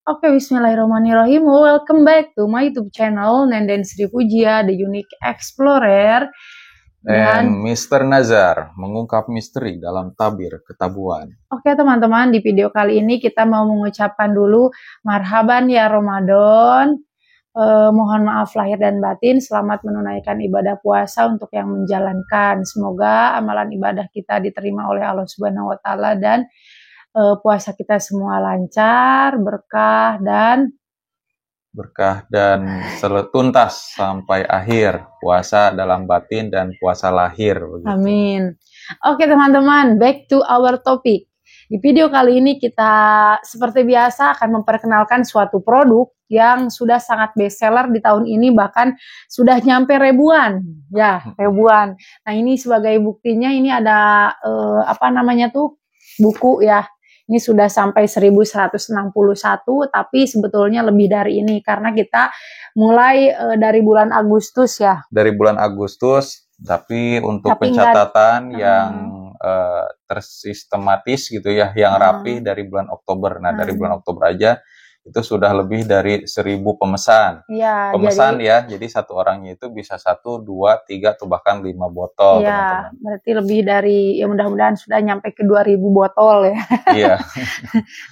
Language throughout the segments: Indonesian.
Oke, bismillahirrahmanirrahim. Welcome back to my YouTube channel, Nenden Sri Pujia, The Unique Explorer. Dan Mr. Nazar mengungkap misteri dalam tabir ketabuhan. Oke teman-teman, di video kali ini kita mau mengucapkan dulu marhaban ya Ramadan. Mohon maaf lahir dan batin, selamat menunaikan ibadah puasa untuk yang menjalankan. Semoga amalan ibadah kita diterima oleh Allah Subhanahu wa Ta'ala dan puasa kita semua lancar, berkah dan tuntas sampai akhir puasa dalam batin dan puasa lahir begitu. Amin. Oke teman-teman, back to our topic. Di video kali ini kita seperti biasa akan memperkenalkan suatu produk yang sudah sangat bestseller di tahun ini, bahkan sudah nyampe ribuan. Nah ini sebagai buktinya, ini ada buku ya. Ini sudah sampai 1161, tapi sebetulnya lebih dari ini karena kita mulai dari bulan Agustus ya. Dari bulan Agustus, tapi untuk pencatatan yang tersistematis gitu ya, yang rapi dari bulan Oktober. Nah, dari bulan Oktober aja itu sudah lebih dari 1000 pemesan. Ya, jadi satu orangnya itu bisa 1, 2, 3 atau bahkan 5 botol. Iya, berarti lebih dari, ya mudah-mudahan sudah nyampe ke 2000 botol ya. Iya.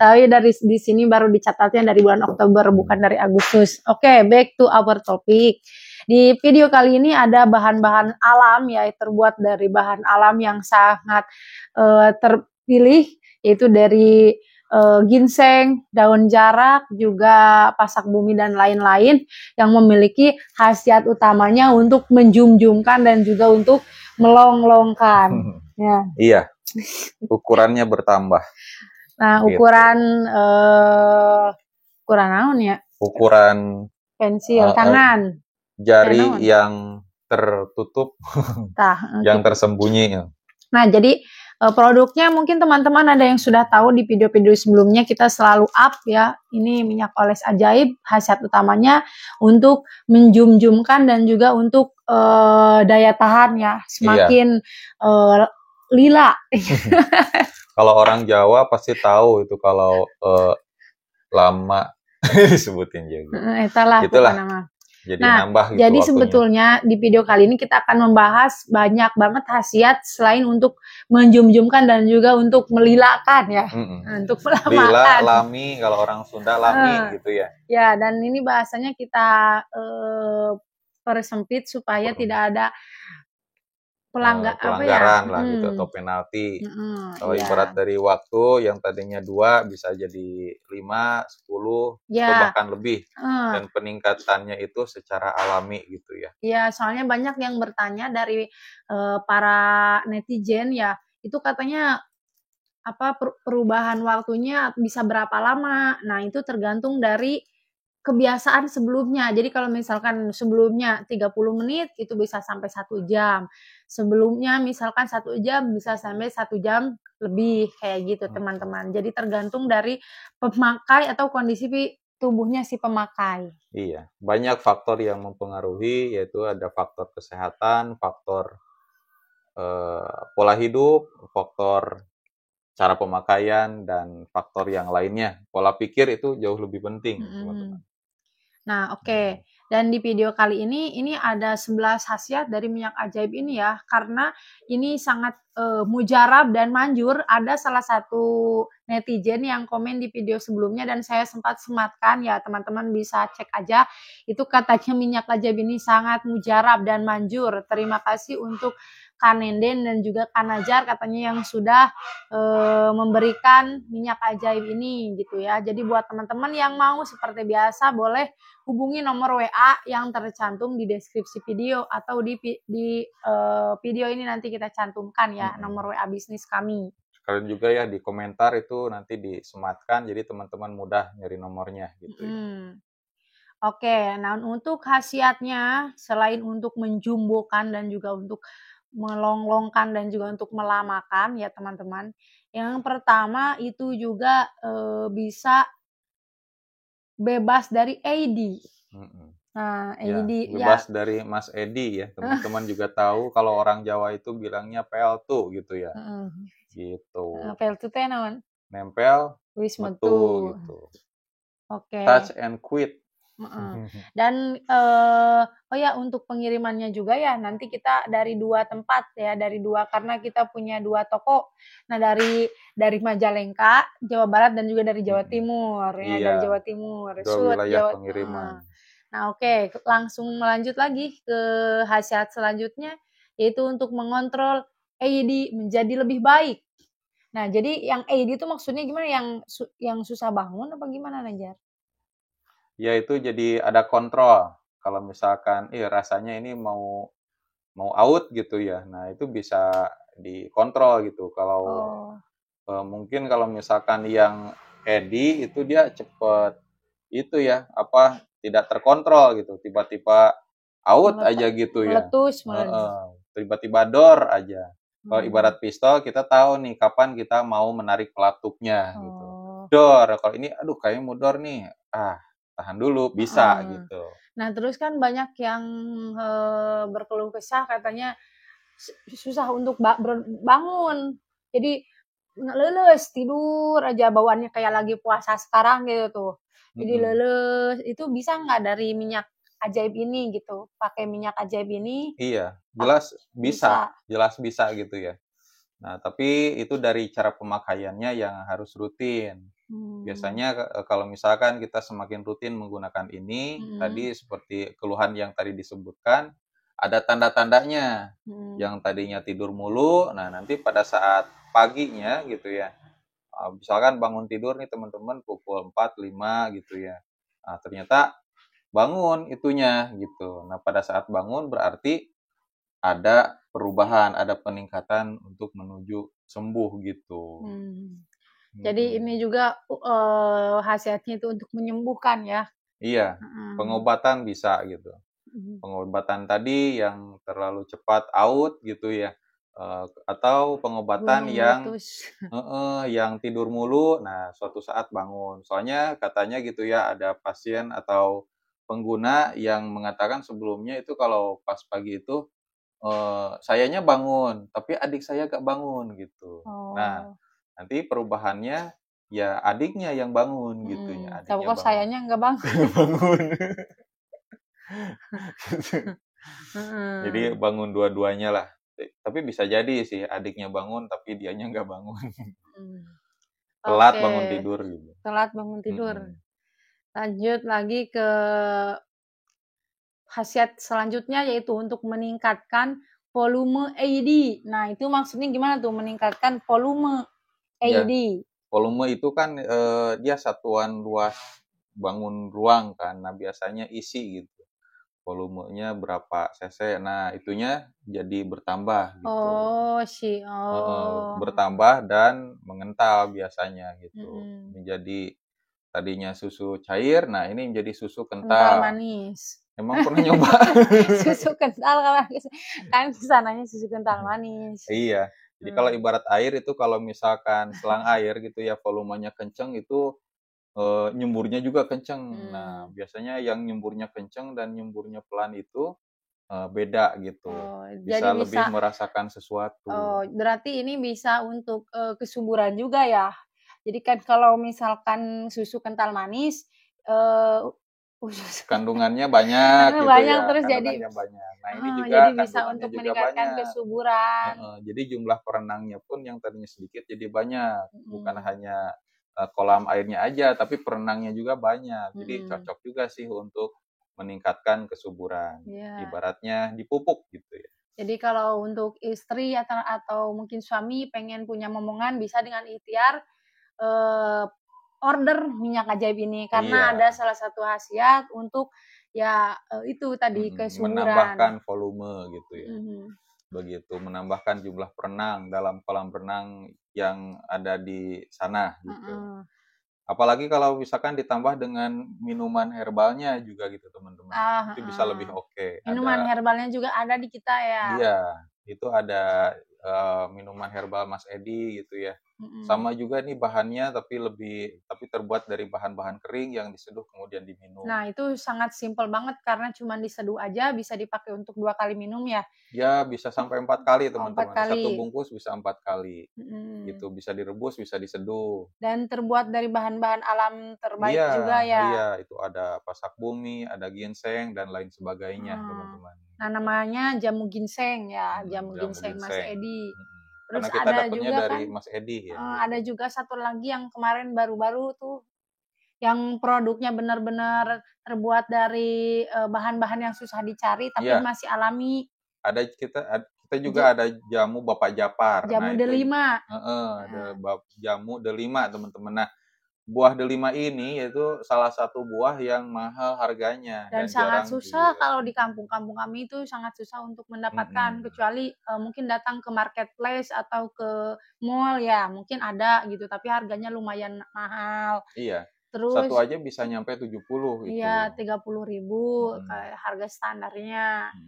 Tapi di sini baru dicatatnya dari bulan Oktober, bukan dari Agustus. Oke, back to our topic. Di video kali ini ada bahan-bahan alam ya, terbuat dari bahan alam yang sangat terpilih, yaitu dari ginseng, daun jarak, juga pasak bumi dan lain-lain yang memiliki khasiat utamanya untuk menjunjungkan dan juga untuk melonglongkan. Ya. Iya, ukurannya bertambah. Nah, ukuran naon ya? Ukuran pensil tangan. Jari yang tertutup, yang tersembunyi. Nah, jadi produknya mungkin teman-teman ada yang sudah tahu di video-video sebelumnya kita selalu up ya. Ini minyak oles ajaib, khasiat utamanya untuk menjunjungkan dan juga untuk daya tahan ya, semakin lila. Kalau orang Jawa pasti tahu itu kalau lama disebutin juga. Itulah nama. Jadi nambah gitu jadi waktunya. Sebetulnya di video kali ini kita akan membahas banyak banget khasiat selain untuk menjunjungkan dan juga untuk melilakan ya. Untuk melamakan. Lila, lami, kalau orang Sunda lami gitu ya. Ya, dan ini bahasanya kita persempit supaya tidak ada pelanggaran lah gitu atau penalti. Kalau ibarat dari waktu yang tadinya 2 bisa jadi 5, 10 atau bahkan lebih, dan peningkatannya itu secara alami gitu ya. Iya, soalnya banyak yang bertanya dari para netizen ya, itu katanya perubahan waktunya bisa berapa lama. Nah, itu tergantung dari kebiasaan sebelumnya. Jadi kalau misalkan sebelumnya 30 menit itu bisa sampai 1 jam. Sebelumnya misalkan 1 jam bisa sampai 1 jam lebih kayak gitu teman-teman. Jadi tergantung dari pemakai atau kondisi tubuhnya si pemakai. Iya, banyak faktor yang mempengaruhi, yaitu ada faktor kesehatan, faktor pola hidup, faktor cara pemakaian, dan faktor yang lainnya. Pola pikir itu jauh lebih penting, teman-teman. Nah, oke. Dan di video kali ini ada 11 khasiat dari minyak ajaib ini ya, karena ini sangat mujarab dan manjur. Ada salah satu netizen yang komen di video sebelumnya dan saya sempat sematkan ya, teman-teman bisa cek aja. Itu katanya minyak ajaib ini sangat mujarab dan manjur. Terima kasih untuk Kak Nenden dan juga Kak Najar katanya yang sudah memberikan minyak ajaib ini gitu ya. Jadi buat teman-teman yang mau seperti biasa boleh hubungi nomor WA yang tercantum di deskripsi video atau di video ini nanti kita cantumkan ya nomor WA bisnis kami. Kalian juga ya di komentar itu nanti disematkan jadi teman-teman mudah nyari nomornya gitu. Oke, nah untuk khasiatnya selain untuk menjumbokan dan juga untuk melonglongkan dan juga untuk melamakan ya teman-teman. Yang pertama itu juga bisa bebas dari AD. Nah, AD bebas dari Mas Edi ya. Teman-teman juga tahu kalau orang Jawa itu bilangnya peltu gitu ya. Gitu. Peltu teh naon? Nempel wis metu metu. gitu. Oke. Touch and quit. Dan oh ya untuk pengirimannya juga ya nanti kita dari 2 tempat ya, karena kita punya 2 toko. Nah dari Majalengka, Jawa Barat dan juga dari Jawa Timur ya, dari Iya, Jawa Timur, 2 wilayah pengiriman. Nah oke, langsung melanjut lagi ke khasiat selanjutnya, yaitu untuk mengontrol AED menjadi lebih baik. Nah jadi yang AED itu maksudnya gimana, yang susah bangun apa gimana, Najar? Ya itu jadi ada kontrol. Kalau misalkan, rasanya ini mau out gitu ya. Nah, itu bisa dikontrol gitu. Kalau Oh, mungkin kalau misalkan yang Edi itu dia cepet itu ya, apa tidak terkontrol gitu. Tiba-tiba out aja gitu ya. meletus malah. Heeh, tiba-tiba dor aja. Kalau Hmm. ibarat pistol kita tahu nih kapan kita mau menarik pelatupnya gitu. Oh. Dor, kalau ini aduh kayaknya mau dor nih. Tahan dulu bisa Heeh. gitu. Nah, terus kan banyak yang berkeluh kesah katanya susah untuk bangun. Jadi leles tidur aja bawaannya kayak lagi puasa sekarang gitu tuh. Jadi Mm-mm. leles. Itu bisa nggak dari minyak ajaib ini gitu? Pakai minyak ajaib ini Iya, bisa. jelas bisa gitu ya. Nah, tapi itu dari cara pemakaiannya yang harus rutin. Hmm. Biasanya kalau misalkan kita semakin rutin menggunakan ini, Hmm. tadi seperti keluhan yang tadi disebutkan, ada tanda-tandanya. Hmm. Yang tadinya tidur mulu, nah nanti pada saat paginya gitu ya, misalkan bangun tidur nih teman-teman pukul 4, 5 gitu ya. Nah, ternyata bangun itunya gitu. Nah, pada saat bangun berarti ada perubahan, ada peningkatan untuk menuju sembuh gitu. Hmm. Jadi ini Mhm. juga khasiatnya itu untuk menyembuhkan ya. Iya, Heeh. pengobatan bisa gitu. Mhm. Pengobatan tadi yang terlalu cepat out gitu ya, atau pengobatan Gunung yang meletus. yang tidur mulu, nah suatu saat bangun. Soalnya katanya gitu ya, ada pasien atau pengguna yang mengatakan sebelumnya itu kalau pas pagi itu, sayanya bangun, tapi adik saya gak bangun gitu. Nah, Oh. nanti perubahannya ya adiknya yang bangun gitu ya, Tapi adiknya kok bangun. sayanya nggak bangun. Bangun. Jadi Heeh. bangun dua-duanya lah. Tapi bisa jadi sih adiknya bangun tapi dianya nggak bangun. Mmm. Telat Oke, bangun tidur gitu. telat bangun tidur. Mhm. Lanjut lagi ke khasiat selanjutnya yaitu untuk meningkatkan volume AED. Nah, itu maksudnya gimana tuh meningkatkan volume Ya, AED? volume itu kan dia satuan luas bangun ruang kan. Nah, biasanya isi gitu. Volumenya berapa cc. Nah, itunya jadi bertambah gitu. Oh. Bertambah dan mengental biasanya gitu. Mhm. Menjadi tadinya susu cair, nah ini menjadi susu Kental kental. manis. Emang pernah nyoba? Susu kental kalau kan sananya susu kental manis. Iya. Jadi kalau Mmm. ibarat air itu kalau misalkan selang air gitu ya volumenya kenceng itu nyemburnya juga kenceng. Nah, Mhm. biasanya yang nyemburnya kenceng dan nyemburnya pelan itu beda gitu. Oh, jadi Bisa lebih bisa merasakan sesuatu. berarti ini bisa untuk, kesuburan juga ya? Jadi kan kalau misalkan susu kental manis, eee, susu Kandungannya banyak gitu banyak ya, terus kandungannya banyak. Nah, ini jadi juga bisa kandungannya untuk juga meningkatkan banyak. kesuburan. Heeh, jadi jumlah perenangnya pun yang tadinya sedikit jadi banyak, bukan Mhm. hanya, kolam airnya aja, tapi perenangnya juga banyak. Jadi Mhm. cocok juga sih untuk meningkatkan kesuburan, Iya. ibaratnya dipupuk gitu ya. Jadi kalau untuk istri atau mungkin suami pengen punya momongan bisa dengan ikhtiar, eee, order minyak ajaib ini karena ada Iya, salah satu khasiat untuk ya, itu tadi kesuburan. menambahkan volume gitu ya. Mhm. Begitu, menambahkan jumlah perenang dalam kolam renang yang ada di sana gitu. Heeh. Apalagi kalau misalkan ditambah dengan minuman herbalnya juga gitu teman-teman. Itu bisa Heeh. lebih oke. Minuman Ada herbalnya juga ada di kita ya? iya, itu ada minuman herbal Mas Edi gitu ya. Sama juga nih bahannya, tapi terbuat dari bahan-bahan kering yang diseduh kemudian diminum. Nah, itu sangat simpel banget karena cuma diseduh aja bisa dipakai untuk 2 kali minum ya? Ya, bisa sampai 4 kali Oh, 4 teman-teman. Satu kali. bungkus bisa 4 kali. Mhm. Gitu, bisa direbus, bisa diseduh. Dan terbuat dari bahan-bahan alam terbaik Iya, juga ya? iya, itu ada pasak bumi, ada ginseng dan lain sebagainya, Heeh. teman-teman. Nah, namanya jamu ginseng ya, jamu Jamu ginseng Mas ginseng. Edi. Karena Terus kita ada dapatnya juga dari kan Mas Edi ya, gitu. ada juga satu lagi yang kemarin baru-baru tuh, yang produknya benar-benar terbuat dari, bahan-bahan yang susah dicari tapi Iya, masih alami, kita juga je ada jamu Bapak Japar. Nah, jamu itu delima. heeh, ada Heeh. jamu delima, teman-teman. Nah, buah delima ini yaitu salah satu buah yang mahal harganya Dan dan sangat jarang susah kalau di di kampung-kampung kami itu sangat susah untuk mendapatkan, mhm, kecuali, mungkin datang ke marketplace atau ke mall ya, mungkin ada gitu, tapi harganya lumayan mahal. iya. Satu Terus aja bisa nyampe 70 iya itu. 30.000 Mhm. kayak harga standarnya.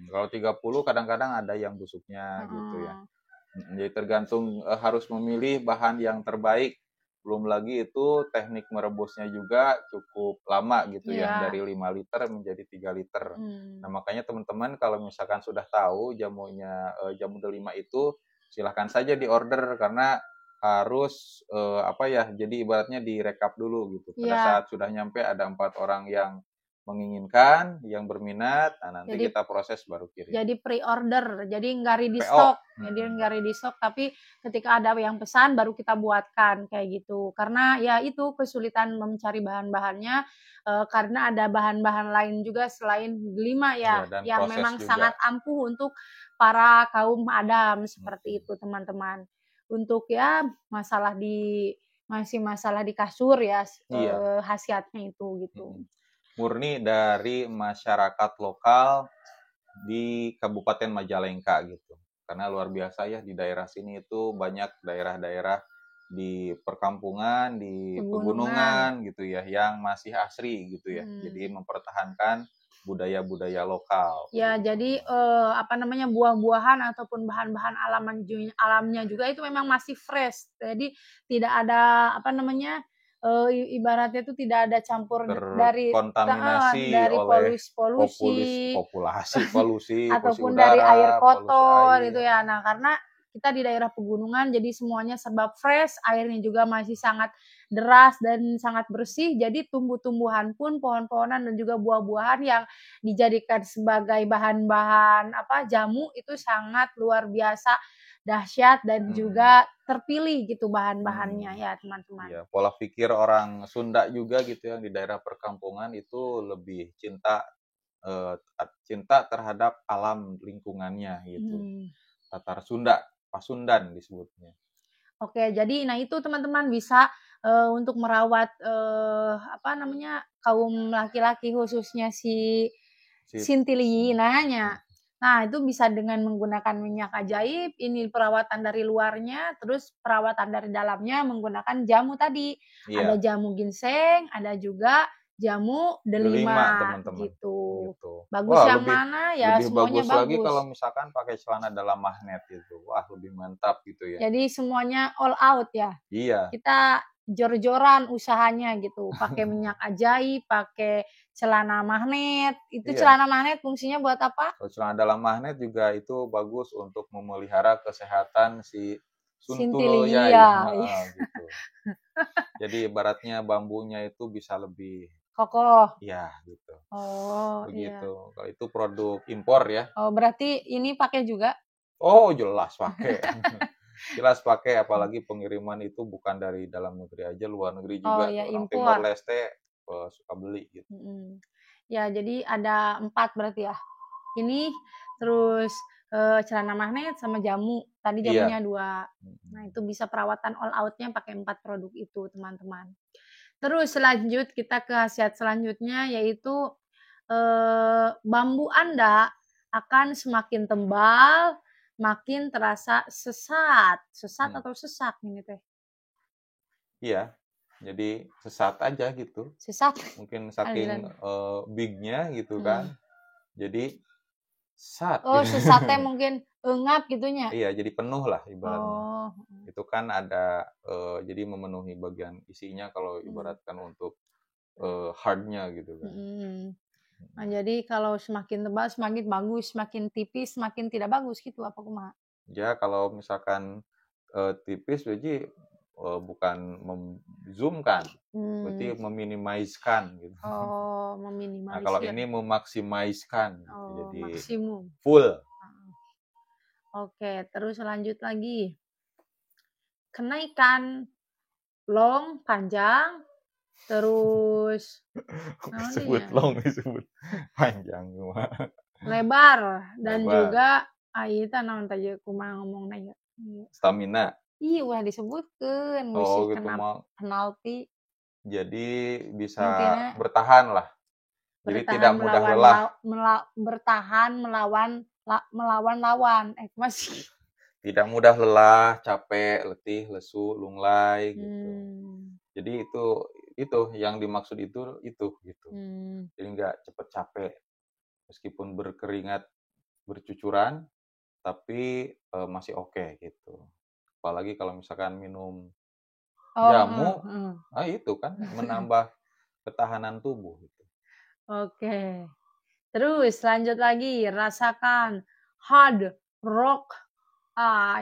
Kalau 30 kadang-kadang ada yang busuknya gitu ya. Heeh. Jadi tergantung, harus memilih bahan yang terbaik. Belum lagi itu teknik merebusnya juga cukup lama gitu ya, Iya. dari 5 liter menjadi 3 liter. Nah, Mmm. makanya teman-teman kalau misalkan sudah tahu jamu delima itu, silahkan saja di-order karena harus, apa ya, jadi ibaratnya direkap dulu gitu. Pada Iya. saat sudah nyampe ada 4 orang yang menginginkan, yang berminat, nah nanti Jadi kita proses baru kirim. Jadi pre-order, jadi nggak ready PO, stock, jadi nggak ready stock, tapi ketika ada yang pesan baru kita buatkan, kayak gitu. Karena ya itu kesulitan mencari bahan-bahannya, karena ada bahan-bahan lain juga selain delima ya ya, dan yang proses memang juga. sangat ampuh untuk para kaum adam, seperti Mhm, itu teman-teman. Untuk ya masalah di kasur ya, iya, khasiatnya itu, gitu. mhm. Murni dari masyarakat lokal di Kabupaten Majalengka gitu. Karena luar biasa ya di daerah sini itu banyak daerah-daerah di perkampungan, di Pegunungan. pegunungan gitu ya, yang masih asri gitu ya. Mhm. Jadi mempertahankan budaya-budaya lokal Ya, gitu jadi, teman-teman. apa namanya, buah-buahan ataupun bahan-bahan alamnya juga itu memang masih fresh. Jadi tidak ada, apa namanya, ibaratnya itu tidak ada campur Terkontaminasi dari oleh polusi polusi ataupun dari air udara, polusi kotor gitu air. ya. Nah, karena kita di daerah pegunungan jadi semuanya serba fresh, airnya juga masih sangat deras dan sangat bersih, jadi tumbuh-tumbuhan pun, pohon-pohonan dan juga buah-buahan yang dijadikan sebagai bahan-bahan apa, jamu itu sangat luar biasa dahsyat dan Mhm, juga terpilih gitu mhm. bahan-bahannya ya, teman-teman. Iya, pola pikir orang Sunda juga gitu yang di daerah perkampungan itu lebih cinta terhadap alam lingkungannya gitu. Mhm. Tatar Sunda, Pasundan disebutnya. Oke, jadi nah itu teman-teman bisa, untuk merawat, apa namanya, kaum laki-laki khususnya si Sip. Sintilinanya. Nah, itu bisa dengan menggunakan minyak ajaib, ini perawatan dari luarnya, terus perawatan dari dalamnya menggunakan jamu tadi. Ada Iya, jamu ginseng, ada juga jamu delima delima, teman-teman, gitu. gitu. Bagus Wah, yang lebih mana? Ya lebih semuanya bagus lagi kalau bagus. misalkan pakai celana dalam magnet gitu. Wah, lebih mantap gitu ya. Jadi semuanya all out ya. Iya, Kita jor-joran usahanya gitu, pakai minyak ajaib, pakai celana magnet. Itu iya. celana magnet fungsinya buat apa? Kalau celana dalam magnet juga itu bagus untuk memelihara kesehatan si suntul yai, Sintilia, heeh, gitu. Jadi ibaratnya bambunya itu bisa lebih kokoh. ya gitu, Oh, iya. begitu. Kalau itu produk impor ya. Oh, berarti ini pakai juga? Oh, jelas pakai. Jelas pakai, apalagi pengiriman itu bukan dari dalam negeri aja, luar negeri Oh, juga ya tuh orang Timor impor. Leste, suka beli gitu. Mhm. Ya, jadi ada 4 berarti ya? Ini, terus, celana magnet sama jamu. Tadi Iya, jamunya 2. Nah, mhm, itu bisa perawatan all out-nya pakai 4 produk itu, teman-teman. Terus kita ke khasiat selanjutnya yaitu, bambu Anda akan semakin tebal, makin terasa sesat. Sesat mhm, atau sesak ini teh? iya. Jadi sesat aja gitu, Sesat? mungkin saking, Aliran. big-nya gitu kan. Mhm. Jadi sat Oh, gitu. sesatnya mungkin engap gitunya. Iya, jadi penuh lah ibaratnya. Oh. Itu kan ada jadi memenuhi bagian isinya kalau Hmm. ibaratkan untuk hardnya gitu kan. Hmm. Nah, jadi kalau semakin tebal semakin bagus, semakin tipis semakin tidak bagus gitu apa kumaha? Ya kalau misalkan tipis berarti bukan zoom kan, berarti Hmm. meminimaliskan gitu. Oh, Nah, kalau meminimalisir. ini memaksimaliskan gitu. Oh, Jadi maksimum. full. Oke, terus lanjut lagi. Kenaikan long panjang, terus naon deui Disebut nya? long, disebut panjang cuma Lebar dan lebar. juga ieu teh naon teh ye kumaha ngomongna ya? Stamina. Ih, ulah disebutkeun geus Oh si gitu kena mau. penalti. Jadi bisa Intinya bertahan lah. Jadi bertahan tidak mudah melawan lelah. bertahan melawan lawan. Masih. Tidak mudah lelah, capek, letih, lesu, lunglai gitu. Jadi itu yang dimaksud itu gitu. Jadi nggak cepet capek meskipun berkeringat bercucuran tapi masih oke gitu. Apalagi kalau misalkan minum Oh, jamu, itu kan menambah ketahanan tubuh gitu. Oke. Terus lanjut lagi, rasakan hard rock.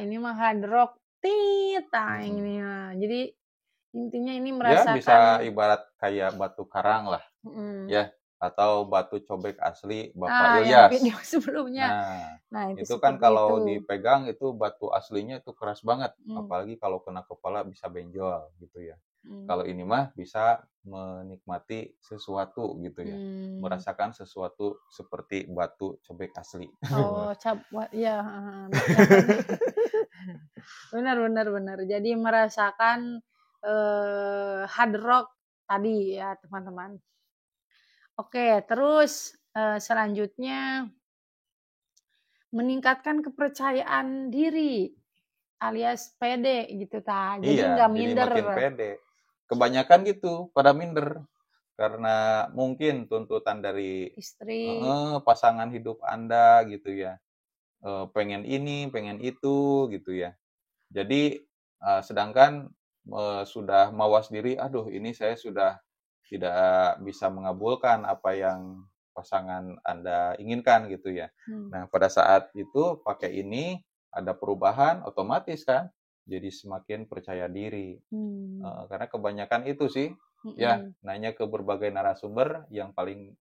Ini mah hard rock. Ini mah. Jadi intinya ini Ya bisa merasakan ibarat kayak batu karang lah mm, ya, atau batu cobek asli Bapak yang Ilyas. video sebelumnya. Nah, Nah, itu itu kan seperti kalau itu. dipegang itu batu aslinya itu keras banget, Mm, apalagi kalau kena kepala bisa benjol gitu ya. mm, Kalau ini mah bisa menikmati sesuatu gitu ya, mm. merasakan sesuatu seperti batu cobek asli. Oh, ya, ya benar. Benar, benar, benar. Jadi merasakan hard rock tadi ya, teman-teman. Oke, terus selanjutnya meningkatkan kepercayaan diri alias pede gitu ta. Jadi Iya, nggak jadi minder. makin pede. Kebanyakan gitu pada minder karena mungkin tuntutan dari Istri. pasangan hidup Anda gitu ya. Pengen ini, pengen itu gitu ya. Jadi sedangkan sudah mawas diri, aduh ini saya sudah tidak bisa mengabulkan apa yang pasangan Anda inginkan gitu ya. Nah, pada saat itu pakai ini ada perubahan otomatis kan jadi semakin percaya diri. Karena kebanyakan itu sih ya nanya ke berbagai narasumber yang paling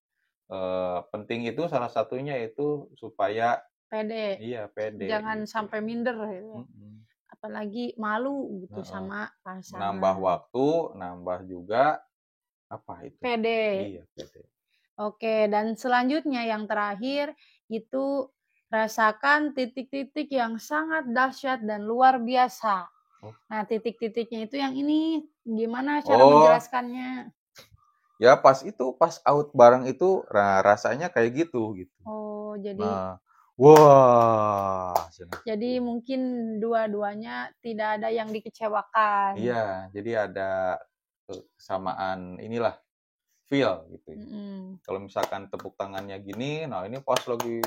penting itu salah satunya itu supaya Pede. iya pede Jangan gitu. sampai minder gitu. Apalagi malu gitu sama pasangan. Nambah waktu, nambah juga apa itu? Pede. Iya, pede. Oke, dan selanjutnya yang terakhir itu rasakan titik-titik yang sangat dahsyat dan luar biasa. Nah, titik-titiknya itu yang ini gimana cara menjelaskannya? Ya pas out bareng itu rasanya kayak gitu. Oh, jadi Nah, wah. jadi mungkin dua-duanya tidak ada yang dikecewakan. Iya, jadi ada kesamaan inilah feel gitu. Kalau misalkan tepuk tangannya gini, nah ini pas lagi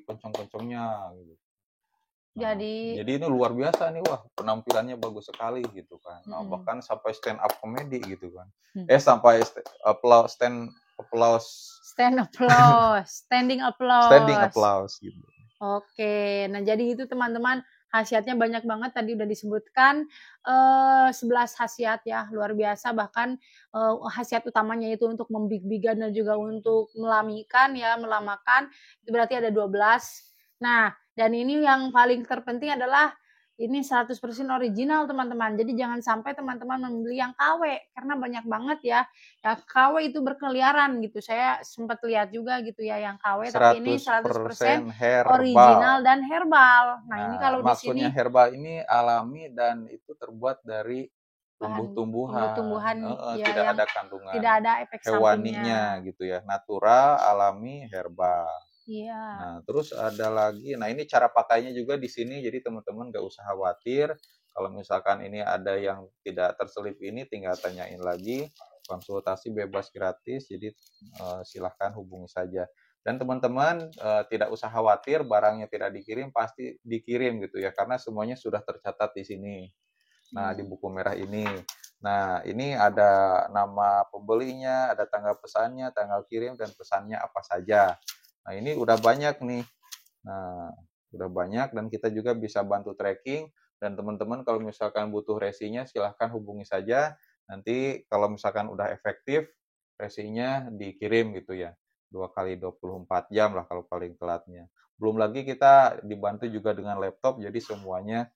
kenceng-kencengnya gitu. Nah, jadi ini luar biasa nih, wah penampilannya bagus sekali gitu kan. Nah, bahkan sampai stand up comedy gitu kan. Sampai standing applause gitu. Oke, nah jadi itu teman-teman khasiatnya banyak banget tadi udah disebutkan 11 khasiat ya luar biasa bahkan khasiat utamanya itu untuk membig-bigan dan juga untuk melamikan ya melamakan itu berarti ada 12. Nah, dan ini yang paling terpenting adalah ini 100% original teman-teman. Jadi jangan sampai teman-teman membeli yang KW karena banyak banget ya. Ya KW itu berkeliaran gitu. Saya sempat lihat juga gitu ya yang KW tapi ini 100% original dan herbal. Nah, ini kalau di maksudnya sini herbal ini alami dan itu terbuat dari tumbuh-tumbuhan ya tidak yang ada kandungan tidak ada efek hewaninya sampingnya. gitu ya, natural, alami, herbal. Iya. Nah, terus ada lagi, nah ini cara pakainya juga di sini, jadi teman-teman nggak usah khawatir. Kalau misalkan ini ada yang tidak terselip ini, tinggal tanyain lagi. Konsultasi bebas gratis, jadi silahkan hubungi saja. Dan teman-teman tidak usah khawatir barangnya tidak dikirim, pasti dikirim gitu ya, karena semuanya sudah tercatat di sini. Nah, di buku merah ini. Nah, ini ada nama pembelinya, ada tanggal pesannya, tanggal kirim, dan pesannya apa saja. Nah, ini udah banyak nih. Nah, udah banyak dan kita juga bisa bantu tracking. Dan teman-teman kalau misalkan butuh resinya, silahkan hubungi saja. Nanti kalau misalkan udah efektif, resinya dikirim gitu ya. 2 kali 24 jam lah kalau paling telatnya. Belum lagi kita dibantu juga dengan laptop, jadi semuanya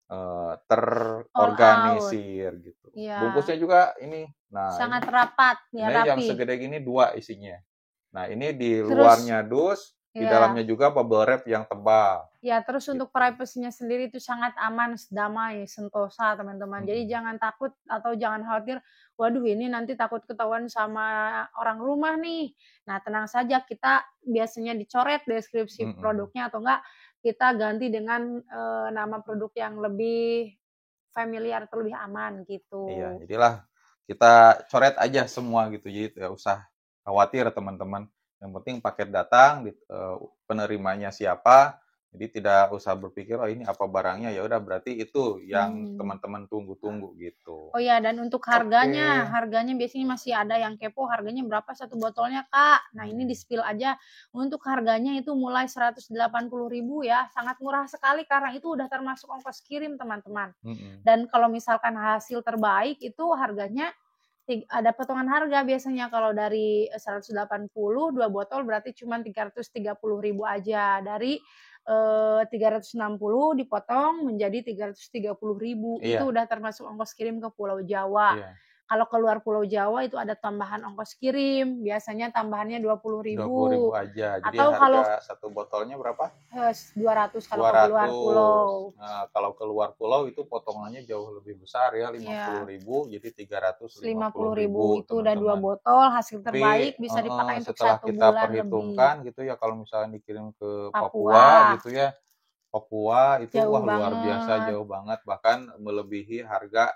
All out. terorganisir gitu. Iya. Bungkusnya juga ini. Nah, Sangat rapat, ya ini yang rapi. segede gini 2 isinya. Nah, ini di Terus luarnya dus, di ya, dalamnya juga bubble wrap yang tebal ya terus untuk gitu. privasinya sendiri itu sangat aman, damai, sentosa teman-teman. Jadi Mm-mm. jangan takut atau jangan khawatir, waduh ini nanti takut ketahuan sama orang rumah nih. Nah tenang saja, kita biasanya dicoret deskripsi Mm-mm. produknya atau enggak kita ganti dengan nama produk yang lebih familiar atau lebih aman Iya, gitu. jadilah kita coret aja semua gitu. Jadi tidak usah khawatir teman-teman. Yang penting paket datang, penerimanya siapa. Jadi tidak usah berpikir, oh ini apa barangnya, ya udah berarti itu yang Hmm. teman-teman tunggu-tunggu gitu. Oh ya, dan untuk harganya, Oke. harganya biasanya masih ada yang kepo, harganya berapa satu botolnya, Kak? Nah, ini Hmm. di-spill aja. Untuk harganya itu mulai 180.000 ya, sangat murah sekali karena itu udah termasuk ongkos kirim, teman-teman. Mm-mm. Dan kalau misalkan hasil terbaik itu harganya ada potongan harga biasanya kalau dari 180 2 botol berarti cuma 330.000 aja dari 360 dipotong menjadi 330.000 itu Iya, udah termasuk ongkos kirim ke Pulau Jawa. iya. Kalau keluar Pulau Jawa itu ada tambahan ongkos kirim, biasanya tambahannya 20.000 20.000 aja. Jadi atau kalau harga satu botolnya berapa? 200 kalau Dua ke keluar ratus. pulau. Nah, kalau keluar pulau itu potongannya jauh lebih besar ya, lima puluh Ya. ribu jadi tiga ratus lima lima puluh puluh ribu ribu itu udah 2 teman-teman. botol, hasil Tapi terbaik bisa dipakai untuk setelah 1 kita bulan lebih. perhitungkan gitu ya, kalau misalnya dikirim ke Papua, Papua gitu ya, Papua itu jauh wah luar biasa, banget, jauh banget, bahkan melebihi harga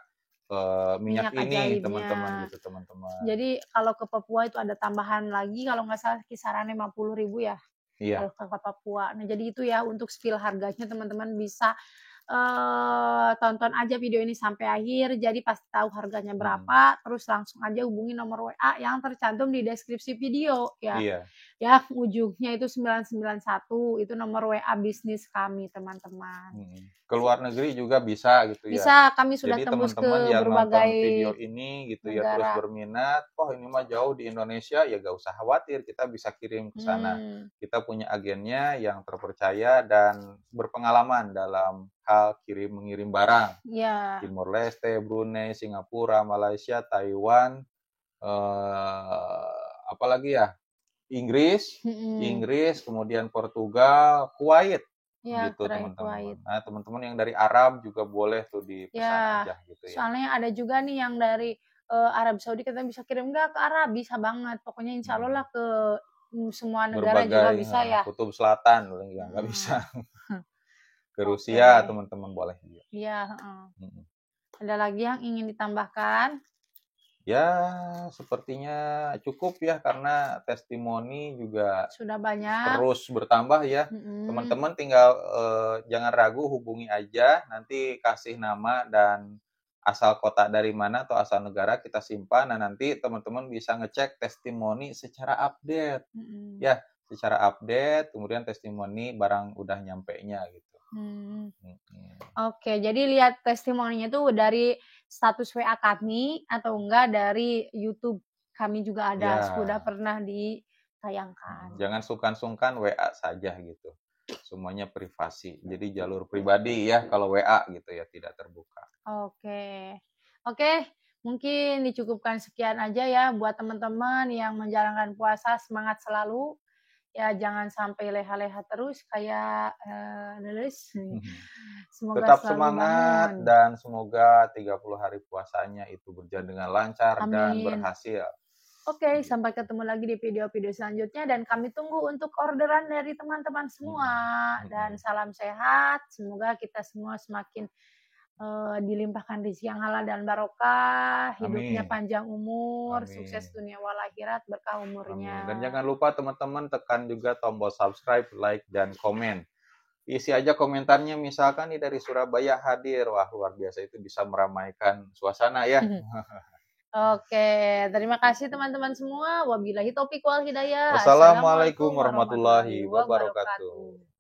minyak minyak ini ajaibnya. teman-teman gitu teman-teman. Jadi kalau ke Papua itu ada tambahan lagi kalau nggak salah kisaran 50.000 ya, Iya. kalau ke Papua. Nah jadi itu ya untuk spill harganya teman-teman bisa tonton aja video ini sampai akhir, jadi pasti tahu harganya Mm-mm. berapa, terus langsung aja hubungi nomor WA yang tercantum di deskripsi video ya. Iya. Ya, ujungnya itu 991 itu nomor WA bisnis kami, teman-teman. Ke luar negeri juga bisa gitu ya. Bisa, kami sudah Jadi tembus ke teman-teman yang nonton berbagai video ini gitu ya terus negara. berminat, oh ini mah jauh di Indonesia, ya gak usah khawatir, kita bisa kirim ke sana. Hmm, Kita punya agennya yang terpercaya dan berpengalaman dalam hal kirim mengirim barang. ya, Timor Leste, Brunei, Singapura, Malaysia, Taiwan, apalagi ya? Inggris, mhm, Inggris, kemudian Portugal, Kuwait ya gitu terakhir teman-teman. Kuwait. Nah, teman-teman yang dari Arab juga boleh tuh dipesan Ya, aja gitu ya. soalnya ada juga nih yang dari, Arab Saudi kita bisa kirim, "Nggak, ke Arab," bisa banget, pokoknya insya Allah Hmm. lah ke, semua negara juga Berbagai bisa ya. kutub selatan ya nggak bisa. Mhm, Ke oke, Rusia teman-teman boleh juga. iya, heeh. Mm. Ada lagi yang ingin ditambahkan? Ya, sepertinya cukup ya karena testimoni juga Sudah banyak, terus bertambah ya. mhm. Teman-teman tinggal jangan ragu hubungi aja, nanti kasih nama dan asal kota dari mana atau asal negara kita simpan. Nah, nanti teman-teman bisa ngecek testimoni secara update. Mhm, Ya, secara update, kemudian testimoni barang udah nyampe-nya gitu. mmm, Mhm. oke, jadi lihat testimoninya tuh dari status WA kami atau enggak dari YouTube kami juga ada, sudah Ya, pernah ditayangkan. jangan sungkan-sungkan WA saja gitu. Semuanya privasi. Jadi jalur pribadi ya kalau WA gitu ya, tidak terbuka. Oke. Oke, mungkin dicukupkan sekian aja ya buat teman-teman yang menjalankan puasa, semangat selalu, ya jangan sampai leha-leha terus kayak, Lilis, Mhm. semoga Tetap selalu semangat bangun. dan semoga 30 hari puasanya itu berjalan dengan lancar dan Amin. berhasil. Oke, sampai Gitu. ketemu lagi di video-video selanjutnya dan kami tunggu untuk orderan dari teman-teman semua Mhm. dan Mhm. salam sehat, semoga kita semua semakin, dilimpahkan rezeki yang halal dan barokah, hidupnya Amin. panjang umur, Amin. sukses dunia wal akhirat, berkah umurnya. Amin. Dan jangan lupa teman-teman tekan juga tombol subscribe, like, dan komen. Isi aja komentarnya, misalkan nih dari Surabaya hadir. Wah, luar biasa, itu bisa meramaikan suasana ya. Oke, terima kasih teman-teman semua. Wabillahi taufiq wal hidayah. Wassalamualaikum warahmatullahi wabarakatuh.